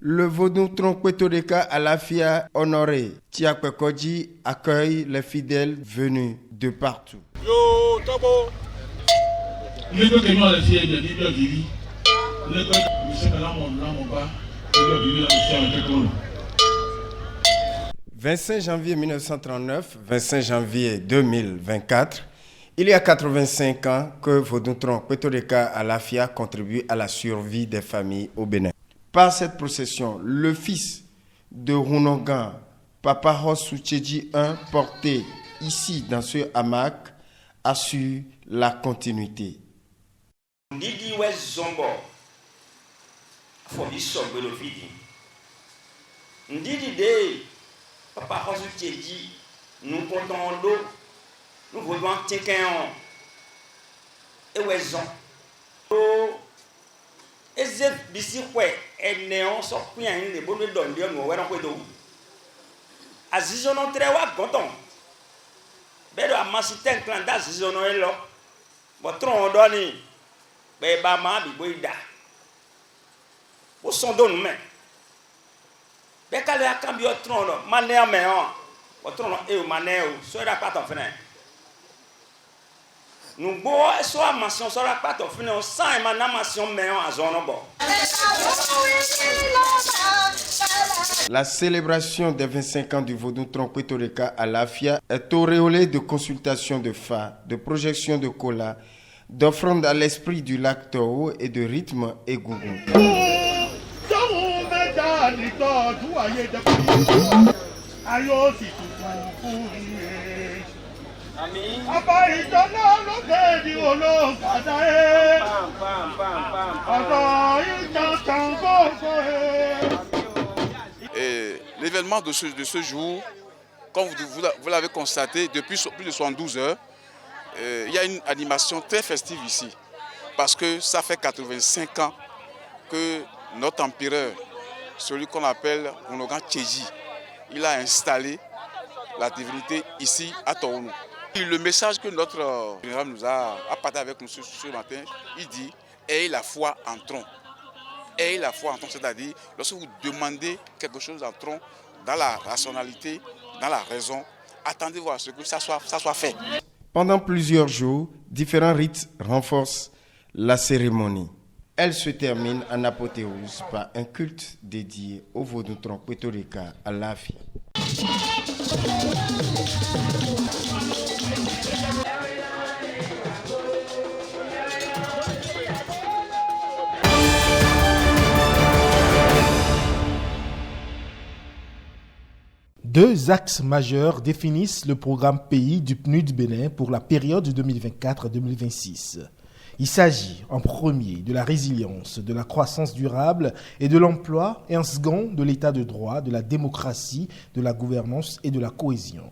Le Vaudou-Tron Puerto Rica à l'Afia honoré, Tiakwekodji accueille les fidèles venus de partout. Yo, Tobo. « 25 janvier 1939, 25 janvier 2024, il y a 85 ans que Vaudou-Tron Puerto Rica à l'Afia contribue à la survie des familles au Bénin. Par cette procession, le fils de Rounogan, Papa Hossou Tchédji I, porté ici dans ce hamac, assure la continuité. Ndidi we zombo fobi sombe lo fidi Ndidi de Papa Hossou Tchédji nous comptons l'eau nous voulons tekin et we zon eze bisi kwe eneon so kuyan ni bonu don dio no we ron kwe do azizono tre wa gonton bedo amasiten clan da azizono elo botron doni be ba ma bi boida o son don me be kale akambio tron no mane ame on botron no e o mane o so era part of fene nous bo so amation so ra part of fene o san emanamation me on azono bo. La célébration des 25 ans du Vaudou-Tron Puerto Rica à l'Afia est auréolée de consultations de fa, de projections de kola, d'offrandes à l'esprit du lac Toro et de rythme et gougou. L'événement de ce jour, comme vous l'avez constaté, depuis plus de 72 heures, il y a une animation très festive ici. Parce que ça fait 85 ans que notre empereur, celui qu'on appelle Rounogan Tchédji, il a installé la divinité ici à Toronou. Le message que notre général nous a partagé avec nous ce matin, il dit « Ayez la foi en tronc ». Ayez la foi en tronc, c'est-à-dire lorsque vous demandez quelque chose en tronc, dans la rationalité, dans la raison, attendez-vous à ce que ça soit fait. Pendant plusieurs jours, différents rites renforcent la cérémonie. Elle se termine en apothéose par un culte dédié au Vaudou-Tron Puerto Rica à l'Afia. Deux axes majeurs définissent le programme pays du PNUD Bénin pour la période 2024-2026. Il s'agit en premier de la résilience, de la croissance durable et de l'emploi, et en second de l'état de droit, de la démocratie, de la gouvernance et de la cohésion.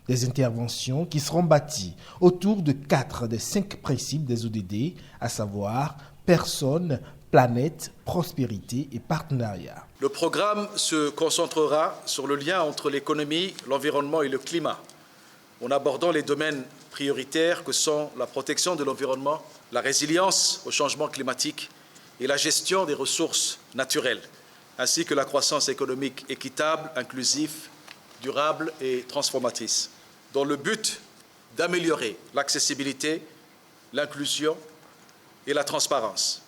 Des interventions qui seront bâties autour de 4 des 5 principes des ODD, à savoir personne, planète, prospérité et partenariat. Le programme se concentrera sur le lien entre l'économie, l'environnement et le climat, en abordant les domaines prioritaires que sont la protection de l'environnement, la résilience au changement climatique et la gestion des ressources naturelles, ainsi que la croissance économique équitable, inclusive, durable et transformatrice, dans le but d'améliorer l'accessibilité, l'inclusion et la transparence,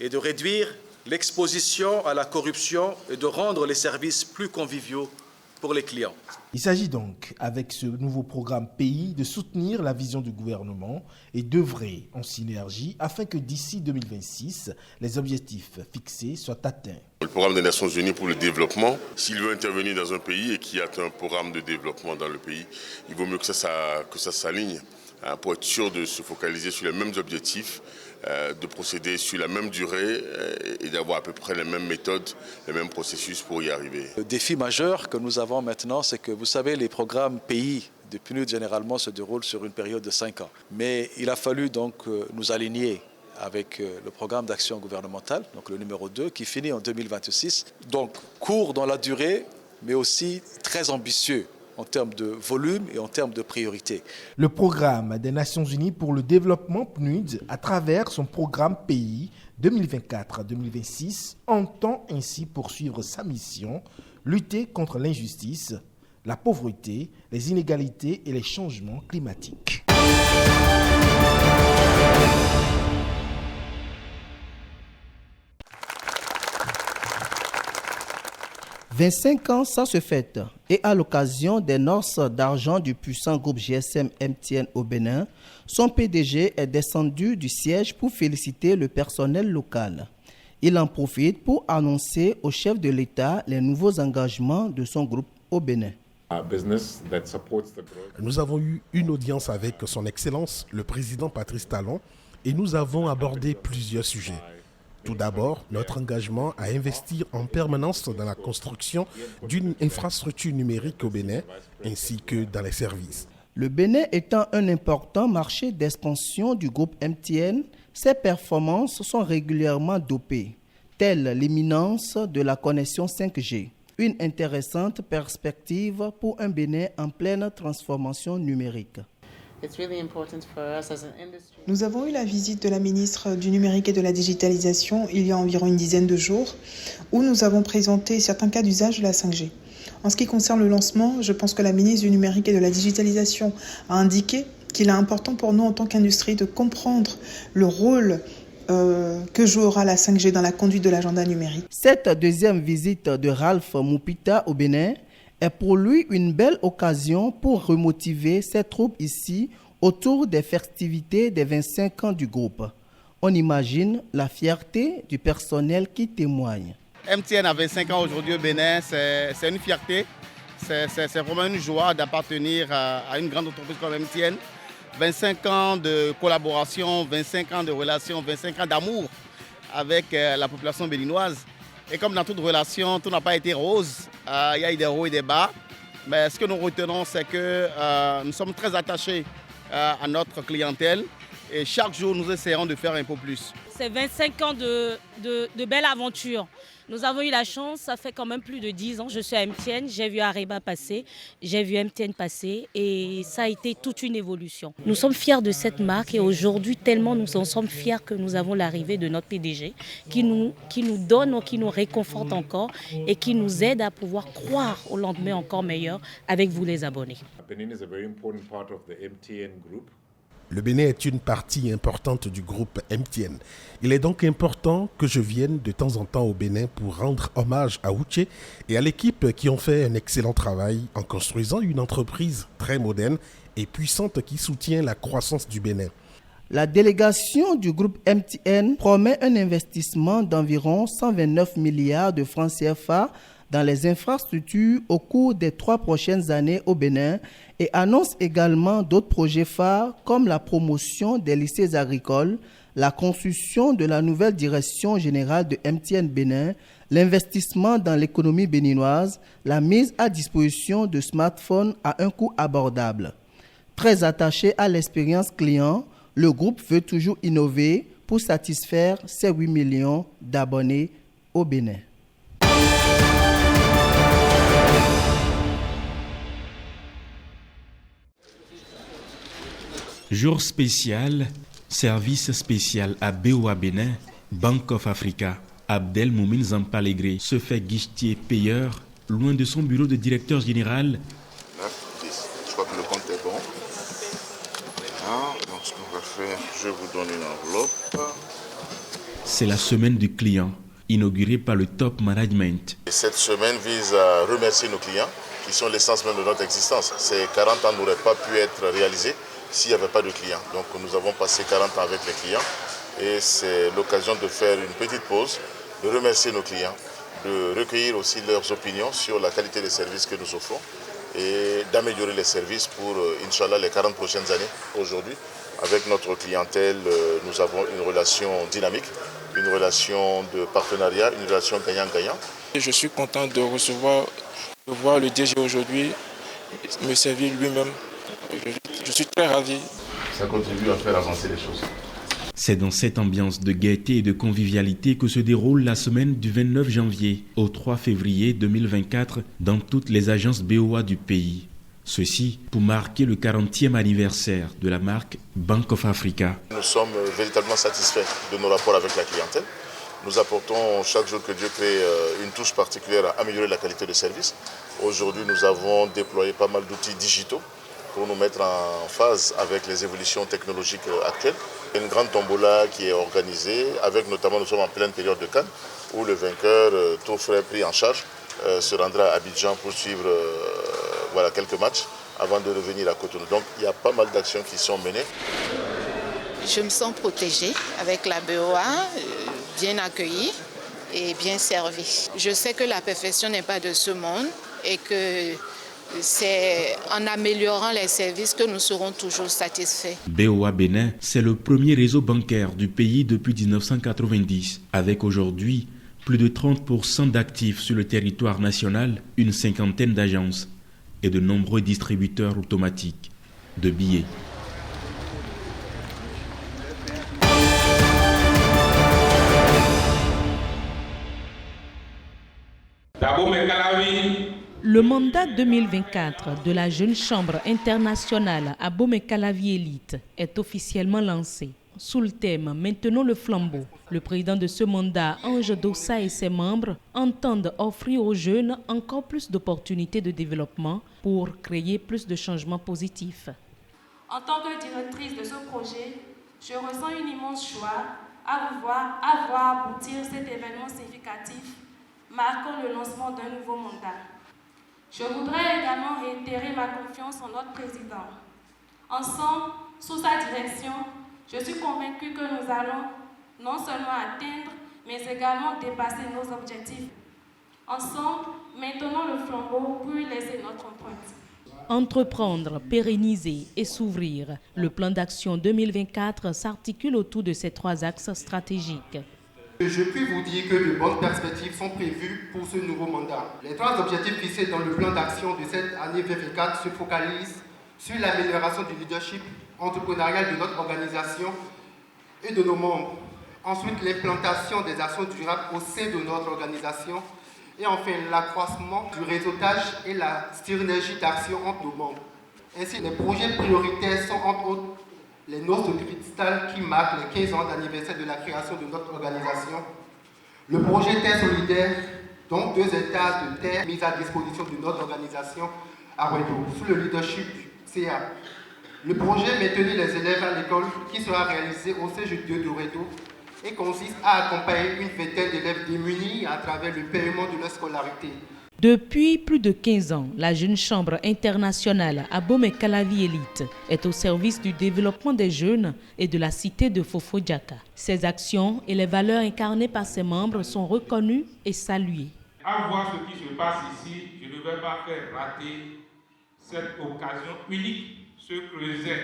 et de réduire l'exposition à la corruption et de rendre les services plus conviviaux pour les clients. Il s'agit donc, avec ce nouveau programme pays, de soutenir la vision du gouvernement et d'œuvrer en synergie afin que d'ici 2026, les objectifs fixés soient atteints. Le programme des Nations Unies pour le développement, s'il veut intervenir dans un pays et qu'il y a un programme de développement dans le pays, il vaut mieux que ça s'aligne pour être sûr de se focaliser sur les mêmes objectifs, de procéder sur la même durée et d'avoir à peu près les mêmes méthodes, les mêmes processus pour y arriver. Le défi majeur que nous avons maintenant, c'est que vous savez, les programmes pays de PNUD généralement se déroulent sur une période de 5 ans. Mais il a fallu donc nous aligner avec le programme d'action gouvernementale, donc le numéro 2, qui finit en 2026. Donc court dans la durée, mais aussi très ambitieux en termes de volume et en termes de priorité. Le programme des Nations Unies pour le développement PNUD, à travers son programme pays 2024-2026, entend ainsi poursuivre sa mission, lutter contre l'injustice, la pauvreté, les inégalités et les changements climatiques. 25 ans, ça se fête. Et à l'occasion des noces d'argent du puissant groupe GSM MTN au Bénin, son PDG est descendu du siège pour féliciter le personnel local. Il en profite pour annoncer au chef de l'État les nouveaux engagements de son groupe au Bénin. Nous avons eu une audience avec son Excellence, le président Patrice Talon, et nous avons abordé plusieurs sujets. Tout d'abord, notre engagement à investir en permanence dans la construction d'une infrastructure numérique au Bénin, ainsi que dans les services. Le Bénin étant un important marché d'expansion du groupe MTN, ses performances sont régulièrement dopées, telle l'imminence de la connexion 5G. Une intéressante perspective pour un Bénin en pleine transformation numérique. Nous avons eu la visite de la ministre du Numérique et de la Digitalisation il y a environ une dizaine de jours, où nous avons présenté certains cas d'usage de la 5G. En ce qui concerne le lancement, je pense que la ministre du Numérique et de la Digitalisation a indiqué qu'il est important pour nous en tant qu'industrie de comprendre le rôle que jouera la 5G dans la conduite de l'agenda numérique. Cette deuxième visite de Ralph Mupita au Bénin est pour lui une belle occasion pour remotiver ses troupes ici autour des festivités des 25 ans du groupe. On imagine la fierté du personnel qui témoigne. MTN a 25 ans aujourd'hui au Bénin, c'est une fierté, c'est vraiment une joie d'appartenir à une grande entreprise comme MTN. 25 ans de collaboration, 25 ans de relations, 25 ans d'amour avec la population béninoise. Et comme dans toute relation, tout n'a pas été rose, il y a eu des hauts et des bas. Mais ce que nous retenons, c'est que nous sommes très attachés à notre clientèle et chaque jour, nous essayons de faire un peu plus. C'est 25 ans de belles aventures. Nous avons eu la chance, ça fait quand même plus de 10 ans, je suis à MTN, j'ai vu Ariba passer, j'ai vu MTN passer et ça a été toute une évolution. Nous sommes fiers de cette marque et aujourd'hui, tellement nous en sommes fiers que nous avons l'arrivée de notre PDG qui nous donne, qui nous réconforte encore et qui nous aide à pouvoir croire au lendemain encore meilleur avec vous les abonnés. Le Bénin est une partie importante du groupe MTN. Il est donc important que je vienne de temps en temps au Bénin pour rendre hommage à Uche et à l'équipe qui ont fait un excellent travail en construisant une entreprise très moderne et puissante qui soutient la croissance du Bénin. La délégation du groupe MTN promet un investissement d'environ 129 milliards de francs CFA dans les infrastructures au cours des 3 prochaines années au Bénin et annonce également d'autres projets phares comme la promotion des lycées agricoles, la construction de la nouvelle direction générale de MTN Bénin, l'investissement dans l'économie béninoise, la mise à disposition de smartphones à un coût abordable. Très attaché à l'expérience client, le groupe veut toujours innover pour satisfaire ses 8 millions d'abonnés au Bénin. Jour spécial, service spécial à BOA Bénin, Bank of Africa. Abdelmoumin Zampalegré se fait guichetier payeur loin de son bureau de directeur général. 9, 10. Je crois que le compte est bon. Donc ce qu'on va faire, je vous donne une enveloppe. C'est la semaine du client, inaugurée par le top management. Et cette semaine vise à remercier nos clients, qui sont l'essence même de notre existence. Ces 40 ans n'auraient pas pu être réalisés s'il n'y avait pas de clients. Donc nous avons passé 40 ans avec les clients et c'est l'occasion de faire une petite pause, de remercier nos clients, de recueillir aussi leurs opinions sur la qualité des services que nous offrons et d'améliorer les services pour, Inch'Allah, les 40 prochaines années. Aujourd'hui, avec notre clientèle, nous avons une relation dynamique, une relation de partenariat, une relation gagnant-gagnant. Je suis content de voir le DG aujourd'hui me servir lui-même. Je suis très ravi. Ça contribue à faire avancer les choses. C'est dans cette ambiance de gaieté et de convivialité que se déroule la semaine du 29 janvier au 3 février 2024 dans toutes les agences BOA du pays. Ceci pour marquer le 40e anniversaire de la marque Bank of Africa. Nous sommes véritablement satisfaits de nos rapports avec la clientèle. Nous apportons chaque jour que Dieu crée une touche particulière à améliorer la qualité de service. Aujourd'hui, nous avons déployé pas mal d'outils digitaux pour nous mettre en phase avec les évolutions technologiques actuelles. Une grande tombola qui est organisée, avec notamment, nous sommes en pleine période de Cannes, où le vainqueur, tout frais pris en charge, se rendra à Abidjan pour suivre quelques matchs avant de revenir à Cotonou. Donc il y a pas mal d'actions qui sont menées. Je me sens protégée avec la BOA, bien accueillie et bien servie. Je sais que la perfection n'est pas de ce monde et que c'est en améliorant les services que nous serons toujours satisfaits. BOA Bénin, c'est le premier réseau bancaire du pays depuis 1990, avec aujourd'hui plus de 30% d'actifs sur le territoire national, une cinquantaine d'agences et de nombreux distributeurs automatiques de billets. Le mandat 2024 de la Jeune Chambre internationale Abomey-Calavi Élite est officiellement lancé. Sous le thème « Maintenons le flambeau », le président de ce mandat, Ange Dossa, et ses membres entendent offrir aux jeunes encore plus d'opportunités de développement pour créer plus de changements positifs. En tant que directrice de ce projet, je ressens une immense joie à voir aboutir cet événement significatif marquant le lancement d'un nouveau mandat. Je voudrais également réitérer ma confiance en notre président. Ensemble, sous sa direction, je suis convaincue que nous allons non seulement atteindre, mais également dépasser nos objectifs. Ensemble, maintenons le flambeau pour y laisser notre empreinte. Entreprendre, pérenniser et s'ouvrir. Le plan d'action 2024 s'articule autour de ces 3 axes stratégiques. Je puis vous dire que de bonnes perspectives sont prévues pour ce nouveau mandat. Les 3 objectifs fixés dans le plan d'action de cette année 2024 se focalisent sur l'amélioration du leadership entrepreneurial de notre organisation et de nos membres. Ensuite, l'implantation des actions durables au sein de notre organisation. Et enfin, l'accroissement du réseautage et la synergie d'action entre nos membres. Ainsi, les projets prioritaires sont entre autres les noces de cristal qui marquent les 15 ans d'anniversaire de la création de notre organisation. Le projet Terre solidaire, donc 2 hectares de terre mis à disposition de notre organisation à Ouedo, sous le leadership du CA. Le projet Maintenir les élèves à l'école qui sera réalisé au CG2 de Ouedo et consiste à accompagner une vingtaine d'élèves démunis à travers le paiement de leur scolarité. Depuis plus de 15 ans, la Jeune Chambre internationale Abomey-Calavi Élite est au service du développement des jeunes et de la cité de Fofo-Djaka. Ses actions et les valeurs incarnées par ses membres sont reconnues et saluées. À voir ce qui se passe ici, je ne vais pas faire rater cette occasion unique, ce creuset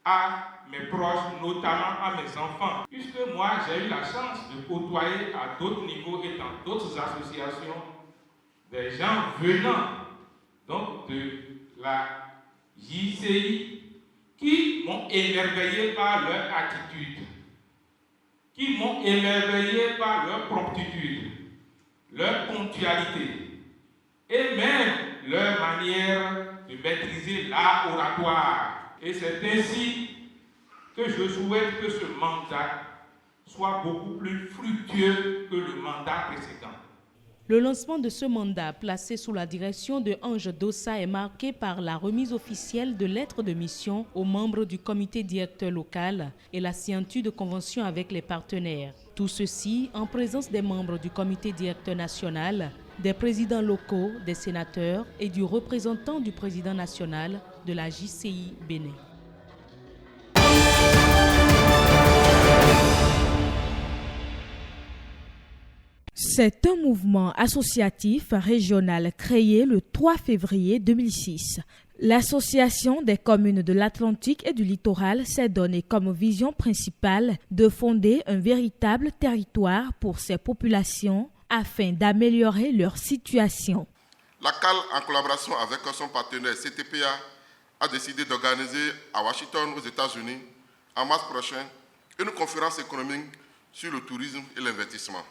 à mes proches, notamment à mes enfants. Puisque moi, j'ai eu la chance de côtoyer à d'autres niveaux et dans d'autres associations des gens venant donc de la JCI qui m'ont émerveillé par leur attitude, qui m'ont émerveillé par leur promptitude, leur ponctualité et même leur manière de maîtriser l'art oratoire. Et c'est ainsi que je souhaite que ce mandat soit beaucoup plus fructueux que le mandat précédent. Le lancement de ce mandat, placé sous la direction de Ange Dossa, est marqué par la remise officielle de lettres de mission aux membres du comité directeur local et la signature de conventions avec les partenaires. Tout ceci en présence des membres du comité directeur national, des présidents locaux, des sénateurs et du représentant du président national de la JCI Bénin. C'est un mouvement associatif régional créé le 3 février 2006. L'Association des communes de l'Atlantique et du littoral s'est donné comme vision principale de fonder un véritable territoire pour ces populations afin d'améliorer leur situation. La CAL, en collaboration avec son partenaire CTPA, a décidé d'organiser à Washington, aux États-Unis, en mars prochain, une conférence économique sur le tourisme et l'investissement.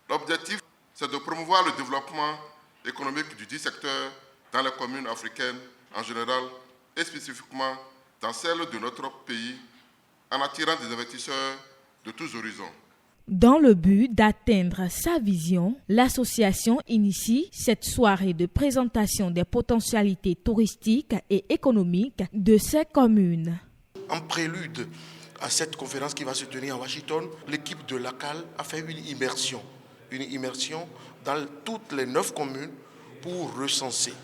L'objectif, c'est de promouvoir le développement économique du dit secteur dans les communes africaines en général et spécifiquement dans celles de notre pays en attirant des investisseurs de tous horizons. Dans le but d'atteindre sa vision, l'association initie cette soirée de présentation des potentialités touristiques et économiques de ces communes. En prélude à cette conférence qui va se tenir à Washington, l'équipe de l'ACAL a fait une immersion dans toutes les 9 communes pour recenser,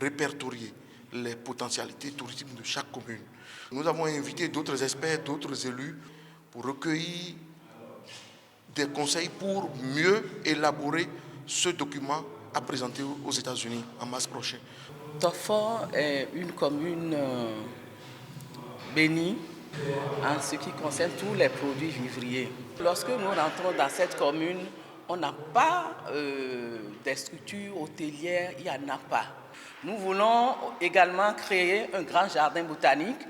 répertorier les potentialités touristiques de chaque commune. Nous avons invité d'autres experts, d'autres élus pour recueillir des conseils pour mieux élaborer ce document à présenter aux États-Unis en mars prochain. Tofo est une commune bénie en ce qui concerne tous les produits vivriers. Lorsque nous rentrons dans cette commune, on n'a pas des structures hôtelières, il n'y en a pas. Nous voulons également créer un grand jardin botanique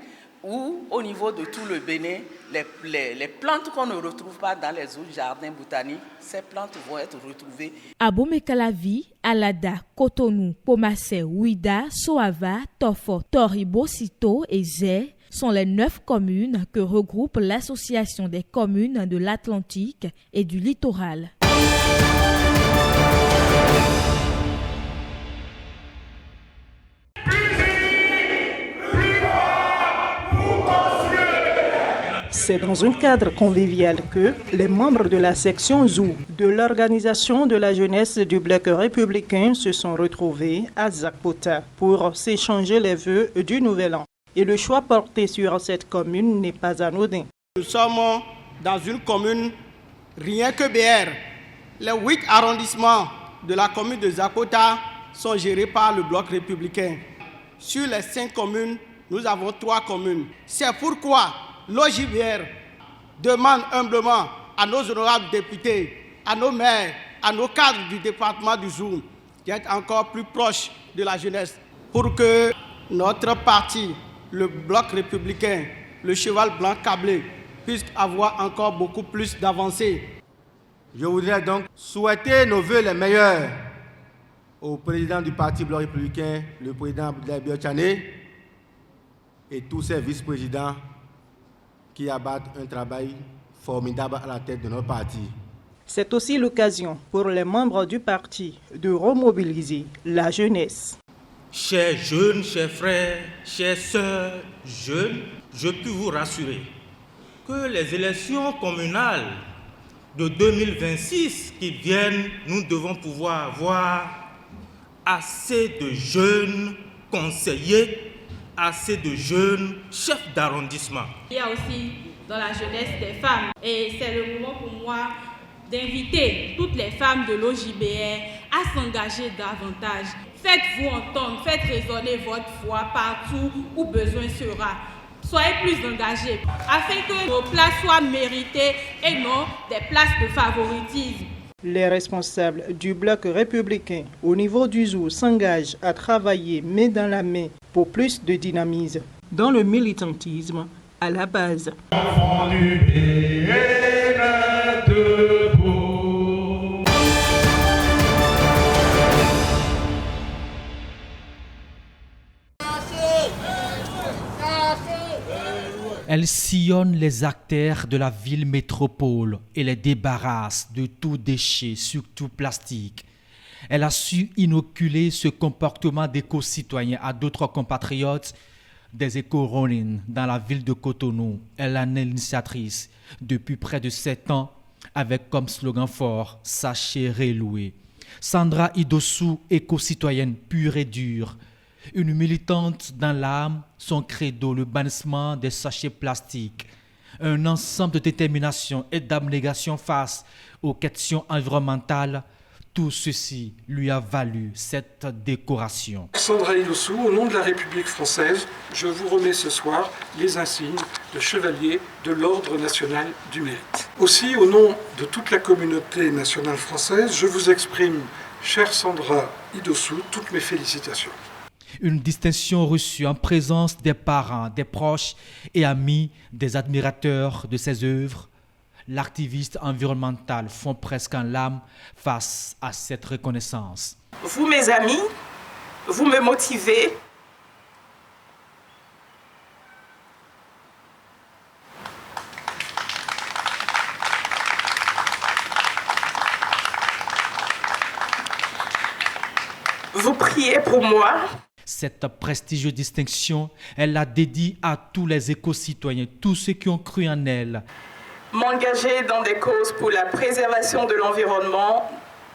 où, au niveau de tout le Bénin, les plantes qu'on ne retrouve pas dans les autres jardins botaniques, ces plantes vont être retrouvées. Abomey-Calavi, Alada, Cotonou, Pomassé, Ouida, Soava, Tofo, Toribo, Sito et Zé sont les 9 communes que regroupe l'Association des communes de l'Atlantique et du littoral. C'est dans un cadre convivial que les membres de la section Zou de l'Organisation de la jeunesse du Bloc républicain se sont retrouvés à Zakpota pour s'échanger les vœux du nouvel an. Et le choix porté sur cette commune n'est pas anodin. Nous sommes dans une commune, rien que BR. Les 8 arrondissements de la commune de Zakpota sont gérés par le Bloc républicain. Sur les 5 communes, nous avons 3 communes. C'est pourquoi l'OJBR demande humblement à nos honorables députés, à nos maires, à nos cadres du département du Zou d'être encore plus proches de la jeunesse pour que notre parti, le Bloc républicain, le cheval blanc câblé, puisse avoir encore beaucoup plus d'avancées. Je voudrais donc souhaiter nos vœux les meilleurs au président du parti Bloc républicain, le président Abdoulaye Biotchané, et tous ses vice-présidents qui abattent un travail formidable à la tête de notre parti. C'est aussi l'occasion pour les membres du parti de remobiliser la jeunesse. Chers jeunes, chers frères, chères sœurs, jeunes, je puis vous rassurer que les élections communales de 2026 qui viennent, nous devons pouvoir avoir assez de jeunes conseillers, assez de jeunes chefs d'arrondissement. Il y a aussi dans la jeunesse des femmes et c'est le moment pour moi d'inviter toutes les femmes de l'OJBR à s'engager davantage. Faites-vous entendre, faites résonner votre voix partout où besoin sera. Soyez plus engagés afin que nos places soient méritées et non des places de favoritisme. Les responsables du Bloc républicain au niveau du Zou s'engagent à travailler main dans la main pour plus de dynamisme dans le militantisme à la base. Elle sillonne les artères de la ville métropole et les débarrasse de tout déchet, surtout plastique. Elle a su inoculer ce comportement d'éco-citoyen à d'autres compatriotes des éco-running dans la ville de Cotonou. Elle en est l'initiatrice depuis près de 7 ans avec comme slogan fort « Sachez relouer ». Sandra Idossou, éco-citoyenne pure et dure, une militante dans l'âme, son credo, le bannissement des sachets plastiques, un ensemble de détermination et d'abnégation face aux questions environnementales. Tout ceci lui a valu cette décoration. Sandra Idossou, au nom de la République française, je vous remets ce soir les insignes de chevalier de l'Ordre national du mérite. Aussi, au nom de toute la communauté nationale française, je vous exprime, chère Sandra Idossou, toutes mes félicitations. Une distinction reçue en présence des parents, des proches et amis, des admirateurs de ses œuvres. L'activiste environnemental fond presque en larmes face à cette reconnaissance. Vous, mes amis, vous me motivez. Vous priez pour moi. Cette prestigieuse distinction, elle la dédie à tous les éco-citoyens, tous ceux qui ont cru en elle. M'engager dans des causes pour la préservation de l'environnement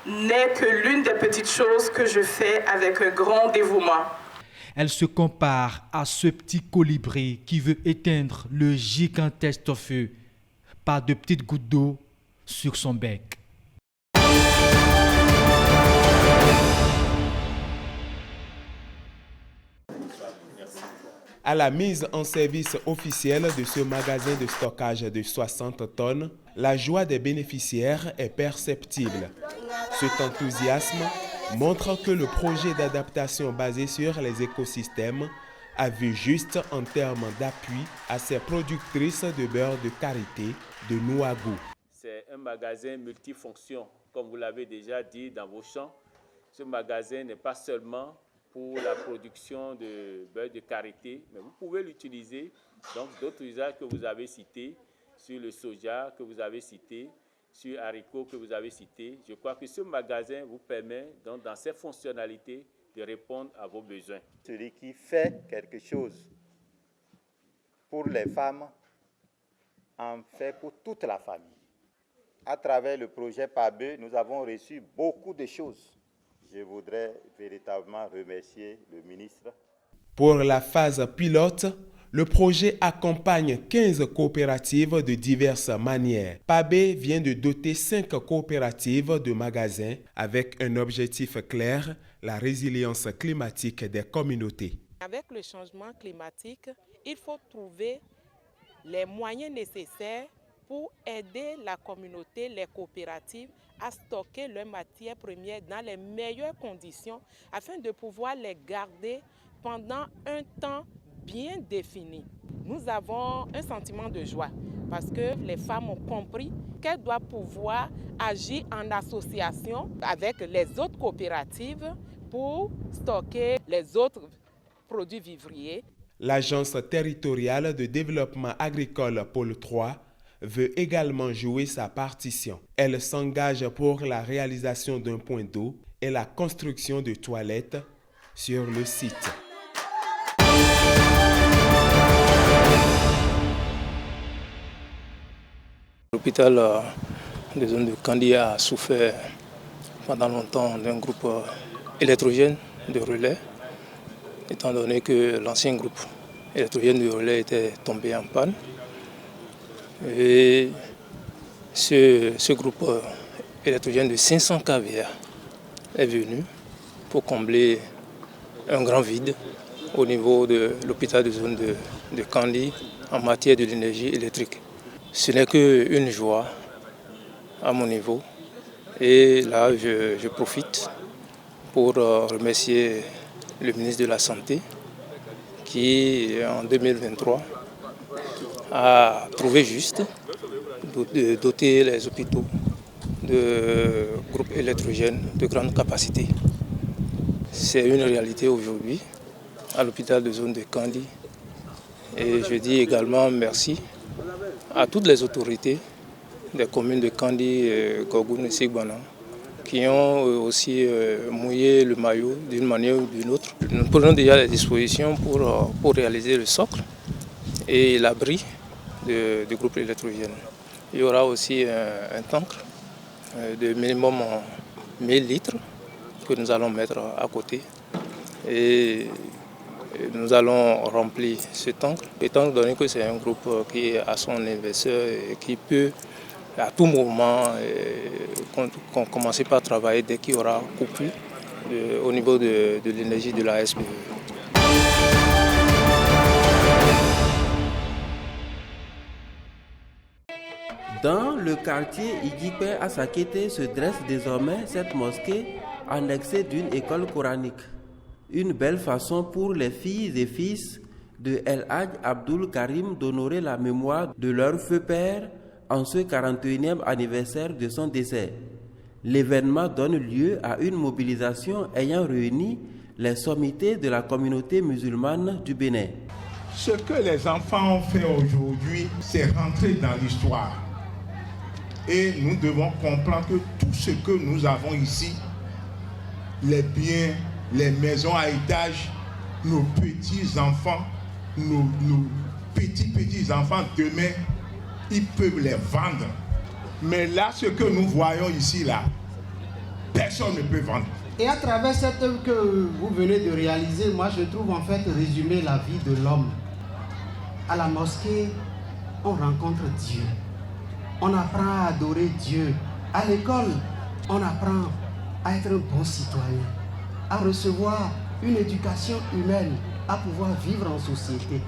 n'est que l'une des petites choses que je fais avec un grand dévouement. Elle se compare à ce petit colibri qui veut éteindre le gigantesque feu par de petites gouttes d'eau sur son bec. À la mise en service officielle de ce magasin de stockage de 60 tonnes, la joie des bénéficiaires est perceptible. Cet enthousiasme montre que le projet d'adaptation basé sur les écosystèmes a vu juste en termes d'appui à ces productrices de beurre de karité de Nouagou. C'est un magasin multifonction, comme vous l'avez déjà dit dans vos champs. Ce magasin n'est pas seulement pour la production de beurre de karité, mais vous pouvez l'utiliser dans d'autres usages que vous avez cités, sur le soja que vous avez cité, sur haricots que vous avez cité. Je crois que ce magasin vous permet, donc, dans ses fonctionnalités, de répondre à vos besoins. Celui qui fait quelque chose pour les femmes en fait pour toute la famille. À travers le projet PABE, nous avons reçu beaucoup de choses. Je voudrais véritablement remercier le ministre. Pour la phase pilote, le projet accompagne 15 coopératives de diverses manières. PABE vient de doter 5 coopératives de magasins avec un objectif clair, la résilience climatique des communautés. Avec le changement climatique, il faut trouver les moyens nécessaires pour aider la communauté, les coopératives, à stocker leurs matières premières dans les meilleures conditions afin de pouvoir les garder pendant un temps bien défini. Nous avons un sentiment de joie parce que les femmes ont compris qu'elles doivent pouvoir agir en association avec les autres coopératives pour stocker les autres produits vivriers. L'Agence territoriale de développement agricole Pôle 3 veut également jouer sa partition. Elle s'engage pour la réalisation d'un point d'eau et la construction de toilettes sur le site. L'hôpital de zone de Kandy a souffert pendant longtemps d'un groupe électrogène de relais, étant donné que l'ancien groupe électrogène de relais était tombé en panne. Et ce groupe électrogène de 500 kVA est venu pour combler un grand vide au niveau de l'hôpital de zone de Kandy en matière de l'énergie électrique. Ce n'est qu'une joie à mon niveau et là je profite pour remercier le ministre de la Santé qui en 2023 a trouvé juste de doter les hôpitaux de groupes électrogènes de grande capacité. C'est une réalité aujourd'hui à l'hôpital de zone de Kandy. Et je dis également merci à toutes les autorités des communes de Kandy, Gogoun et Sigbana qui ont aussi mouillé le maillot d'une manière ou d'une autre. Nous prenons déjà les dispositions pour réaliser le socle et l'abri du groupe électrogène. Il y aura aussi un tank de minimum 1000 litres que nous allons mettre à côté. Et nous allons remplir ce tank, étant donné que c'est un groupe qui a son investisseur et qui peut à tout moment commencer par travailler dès qu'il y aura coupure au niveau de l'énergie de la SPE. Dans le quartier Idjikwe à Sakete se dresse désormais cette mosquée annexée d'une école coranique. Une belle façon pour les filles et fils de El Hadj Abdul Karim d'honorer la mémoire de leur feu père en ce 41e anniversaire de son décès. L'événement donne lieu à une mobilisation ayant réuni les sommités de la communauté musulmane du Bénin. Ce que les enfants ont fait aujourd'hui, c'est rentrer dans l'histoire. Et nous devons comprendre que tout ce que nous avons ici, les biens, les maisons à étage, nos petits-enfants, nos petits-enfants, demain, ils peuvent les vendre. Mais là, ce que nous voyons ici, là, personne ne peut vendre. Et à travers cette œuvre que vous venez de réaliser, moi je trouve en fait résumer la vie de l'homme. À la mosquée, on rencontre Dieu. On apprend à adorer Dieu. À l'école, on apprend à être un bon citoyen, à recevoir une éducation humaine, à pouvoir vivre en société.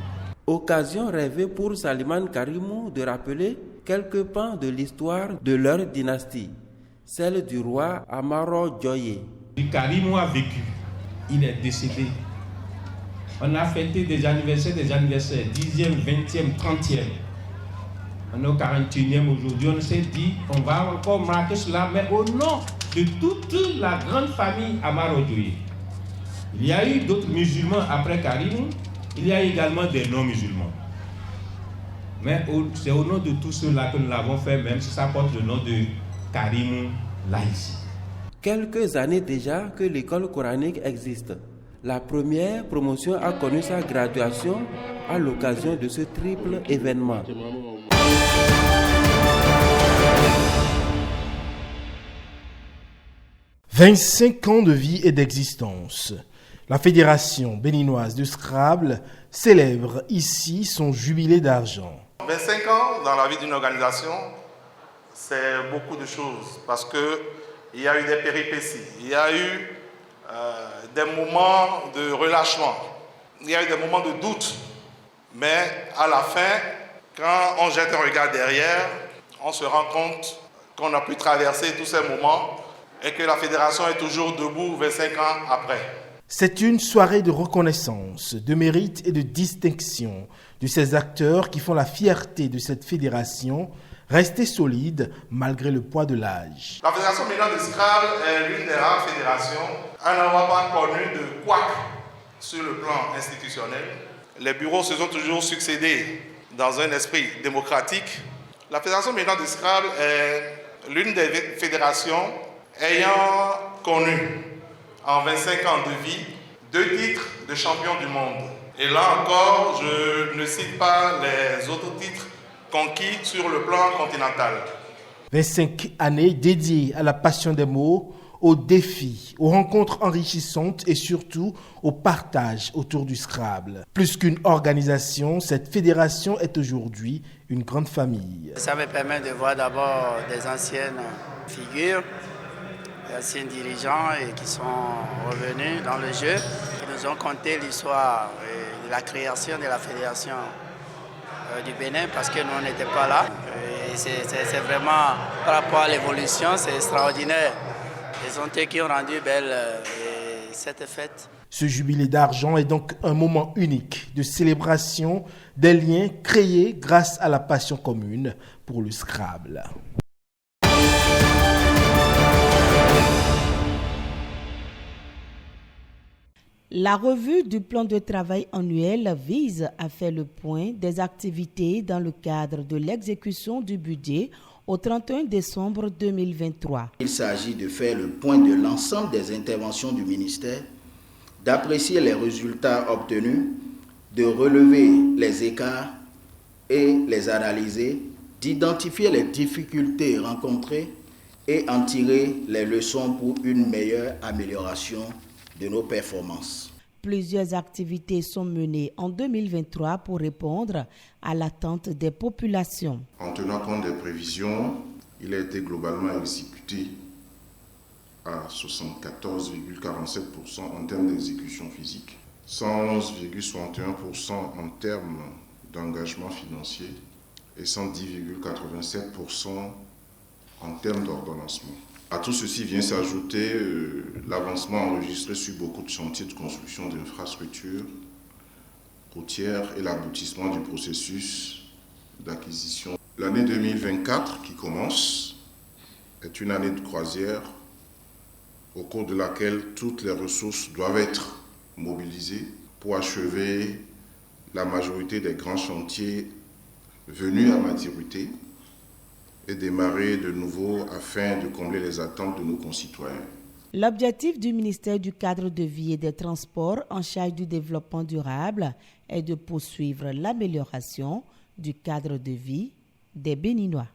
Occasion rêvée pour Salimane Karimou de rappeler quelques pans de l'histoire de leur dynastie, celle du roi Amaro Djoye. Karimou a vécu, il est décédé. On a fêté des anniversaires, 10e, 20e, 30e. On est au 41e aujourd'hui, on s'est dit, on va encore marquer cela, mais au nom de toute la grande famille Amaro Djoye. Il y a eu d'autres musulmans après Karimou, il y a également des non-musulmans. Mais c'est au nom de tous ceux-là que nous l'avons fait, même si ça porte le nom de Karimou là ici. Quelques années déjà que l'école coranique existe. La première promotion a connu sa graduation à l'occasion de ce triple événement. « 25 ans de vie et d'existence. La Fédération béninoise de Scrabble célèbre ici son jubilé d'argent. 25 ans dans la vie d'une organisation, c'est beaucoup de choses parce qu'il y a eu des péripéties, il y a eu des moments de relâchement, il y a eu des moments de doute. Mais à la fin, quand on jette un regard derrière, on se rend compte qu'on a pu traverser tous ces moments et que la fédération est toujours debout 25 ans après. C'est une soirée de reconnaissance, de mérite et de distinction de ces acteurs qui font la fierté de cette fédération, restée solide malgré le poids de l'âge. La fédération béninoise de Scrabble est l'une des rares fédérations à n'avoir pas connu de couac sur le plan institutionnel. Les bureaux se sont toujours succédés dans un esprit démocratique. La fédération béninoise de Scrabble est l'une des fédérations ayant connu en 25 ans de vie 2 titres de champion du monde. Et là encore, je ne cite pas les autres titres conquis sur le plan continental. 25 années dédiées à la passion des mots, aux défis, aux rencontres enrichissantes et surtout au partage autour du Scrabble. Plus qu'une organisation, cette fédération est aujourd'hui une grande famille. Ça me permet de voir d'abord des anciennes figures, des anciens dirigeants et qui sont revenus dans le jeu, qui nous ont conté l'histoire de la création de la fédération du Bénin parce que nous on n'était pas là. Et c'est vraiment, par rapport à l'évolution, c'est extraordinaire. Ils ont été qui ont rendu belle cette fête. Ce jubilé d'argent est donc un moment unique de célébration des liens créés grâce à la passion commune pour le Scrabble. La revue du plan de travail annuel vise à faire le point des activités dans le cadre de l'exécution du budget au 31 décembre 2023. Il s'agit de faire le point de l'ensemble des interventions du ministère, d'apprécier les résultats obtenus, de relever les écarts et les analyser, d'identifier les difficultés rencontrées et en tirer les leçons pour une meilleure amélioration de nos performances. Plusieurs activités sont menées en 2023 pour répondre à l'attente des populations. En tenant compte des prévisions, il a été globalement exécuté à 74,47% en termes d'exécution physique, 111,61% en termes d'engagement financier et 110,87% en termes d'ordonnancement. À tout ceci vient s'ajouter l'avancement enregistré sur beaucoup de chantiers de construction d'infrastructures routières et l'aboutissement du processus d'acquisition L'année 2024 qui commence est une année de croisière au cours de laquelle toutes les ressources doivent être mobilisées pour achever la majorité des grands chantiers venus à maturité et démarrer de nouveau afin de combler les attentes de nos concitoyens. L'objectif du ministère du Cadre de vie et des Transports en charge du développement durable est de poursuivre l'amélioration du cadre de vie des Béninois.